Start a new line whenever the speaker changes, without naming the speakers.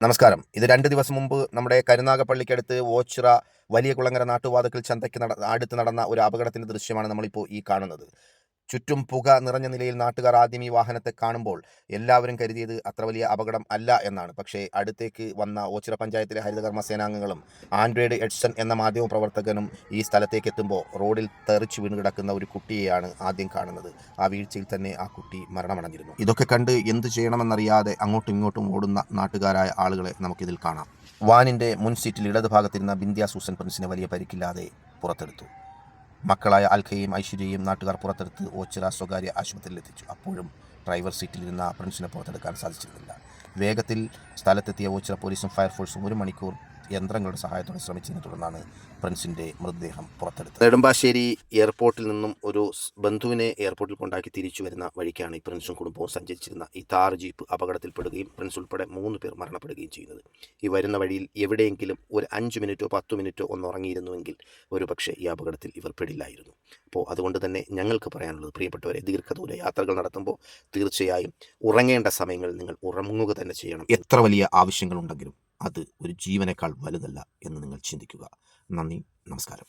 നമസ്കാരം. ഇത് 2 ദിവസം മുമ്പ് നമ്മുടെ കരുനാഗപ്പള്ളിക്കടുത്ത് ഓച്ചിറ വലിയ കുളങ്ങര നാട്ടുവാതുക്കൽ ചന്തയ്ക്ക് അടുത്ത് നടന്ന ഒരു അപകടത്തിന്റെ ദൃശ്യമാണ് നമ്മളിപ്പോൾ ഈ കാണുന്നത്. ചുറ്റും പുക നിറഞ്ഞ നിലയിൽ നാട്ടുകാർ ആദ്യം ഈ വാഹനത്തെ കാണുമ്പോൾ എല്ലാവരും കരുതിയത് അത്ര വലിയ അപകടം അല്ല എന്നാണ്. പക്ഷേ അടുത്തേക്ക് വന്ന ഓച്ചിറ പഞ്ചായത്തിലെ ഹരിതകർമ്മ സേനാംഗങ്ങളും ആൻഡ്രോയിഡ് എഡ്സൺ എന്ന മാധ്യമ പ്രവർത്തകനും ഈ സ്ഥലത്തേക്ക് എത്തുമ്പോൾ റോഡിൽ തെറിച്ചു വീണ് കിടക്കുന്ന ഒരു കുട്ടിയെയാണ് ആദ്യം കാണുന്നത്. ആ വീഴ്ചയിൽ തന്നെ ആ കുട്ടി മരണമടഞ്ഞിരുന്നു. ഇതൊക്കെ കണ്ട് എന്ത് ചെയ്യണമെന്നറിയാതെ അങ്ങോട്ടും ഇങ്ങോട്ടും ഓടുന്ന നാട്ടുകാരായ ആളുകളെ നമുക്കിതിൽ കാണാം. വാനിന്റെ മുൻ സീറ്റിൽ ഇടതുഭാഗത്തിരുന്ന ബിന്ധ്യ സൂസൻ പ്രിൻസിനെ വലിയ പരിക്കില്ലാതെ പുറത്തെടുത്തു. മക്കളായ അൽഖയും ഐശ്വര്യയും നാട്ടുകാർ പുറത്തെടുത്ത് ഓച്ചിറ സ്വകാര്യ ആശുപത്രിയിൽ എത്തിച്ചു. അപ്പോഴും ഡ്രൈവർ സീറ്റിലിരുന്ന പ്രിൻസിനെ പുറത്തെടുക്കാൻ സാധിച്ചിരുന്നില്ല. വേഗത്തിൽ സ്ഥലത്തെത്തിയ ഓച്ചിറ പോലീസും ഫയർഫോഴ്സും 1 മണിക്കൂർ യന്ത്രങ്ങളുടെ സഹായത്തോടെ ശ്രമിച്ചതിനെ തുടർന്നാണ് പ്രിൻസിന്റെ മൃതദേഹം പുറത്തെടുത്തത്. നെടുമ്പാശ്ശേരി എയർപോർട്ടിൽ നിന്നും ഒരു ബന്ധുവിനെ എയർപോർട്ടിൽ കൊണ്ടാക്കി തിരിച്ചു വരുന്ന വഴിക്കാണ് ഈ പ്രിൻസും കുടുംബവും സഞ്ചരിച്ചിരുന്ന ഈ താർ ജീപ്പ് അപകടത്തിൽപ്പെടുകയും പ്രിൻസ് ഉൾപ്പെടെ 3 പേർ മരണപ്പെടുകയും ചെയ്യുന്നത്. ഈ വരുന്ന വഴിയിൽ എവിടെയെങ്കിലും ഒരു 5 മിനിറ്റോ 10 മിനിറ്റോ ഒന്ന് ഉറങ്ങിയിരുന്നുവെങ്കിൽ ഒരുപക്ഷെ ഈ അപകടത്തിൽ ഇവർ പെടില്ലായിരുന്നു. അപ്പോൾ അതുകൊണ്ട് തന്നെ ഞങ്ങൾക്ക് പറയാനുള്ളത്, പ്രിയപ്പെട്ടവരെ, ദീർഘദൂര യാത്രകൾ നടത്തുമ്പോൾ തീർച്ചയായും ഉറങ്ങേണ്ട സമയങ്ങളിൽ നിങ്ങൾ ഉറങ്ങുക തന്നെ ചെയ്യണം. എത്ര വലിയ ആവശ്യങ്ങളുണ്ടെങ്കിലും അത് ഒരു ജീവനേക്കാൾ വലുതല്ല എന്ന് നിങ്ങൾ ചിന്തിക്കുക. നന്ദി, നമസ്കാരം.